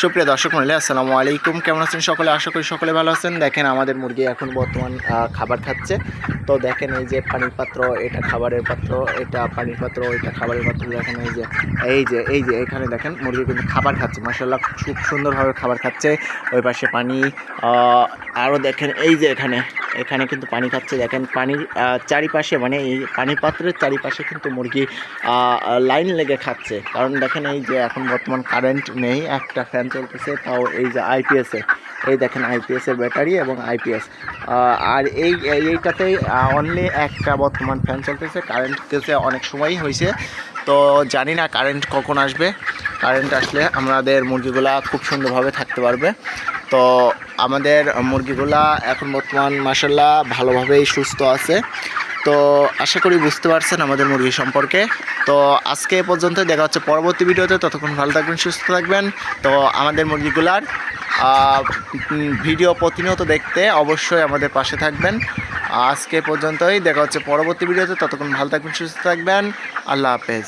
সুপ্রিয় দর্শক মণ্ডলী আসসালামু আলাইকুম, কেমন আছেন সকলে? আশা করি সকলে ভালো আছেন। দেখেন আমাদের মুরগি এখন বর্তমান খাবার খাচ্ছে। তো দেখেন এই যে পানির পাত্র, এটা খাবারের পাত্র, এটা পানির পাত্র, এটা খাবারের পাত্র। দেখেন এই যে এখানে দেখেন মুরগি কিন্তু খাবার খাচ্ছে, মাশাআল্লাহ খুব সুন্দরভাবে খাবার খাচ্ছে। ওই পাশে পানি, আরও দেখেন এই যে এখানে কিন্তু পানি খাচ্ছে। দেখেন পানির চারিপাশে, মানে এই পানির পাত্রের চারিপাশে কিন্তু মুরগি লাইন লেগে খাচ্ছে। কারণ দেখেন এই যে এখন বর্তমান কারেন্ট নেই, একটা ফ্যান চলতেছে, তাও এই যে আইপিএসে, এই দেখেন আইপিএসের ব্যাটারি এবং আইপিএস। আর এইটাতেই অনলি একটা বর্তমান ফ্যান চলতেছে। কারেন্ট গেছে অনেক সময়ই হয়েছে, তো জানি না কারেন্ট কখন আসবে। কারেন্ট আসলে আমাদের মুরগিগুলা খুব সুন্দরভাবে থাকতে পারবে। তো আমাদের মুরগিগুলা এখন বর্তমান মাশাআল্লাহ ভালোভাবেই সুস্থ আছে। তো আশা করি বুঝতে পারছেন আমাদের মুরগি সম্পর্কে। তো আজকে এ পর্যন্ত, দেখা হচ্ছে পরবর্তী ভিডিওতে। ততক্ষণ ভালো থাকবেন, সুস্থ থাকবেন। তো আমাদের মুরগিগুলার ভিডিও প্রতিনিয়ত দেখতে অবশ্যই আমাদের পাশে থাকবেন। আজকে পর্যন্তই, দেখা হচ্ছে পরবর্তী ভিডিওতে। ততক্ষণ ভালো থাকবেন, সুস্থ থাকবেন। আল্লাহ হাফেজ।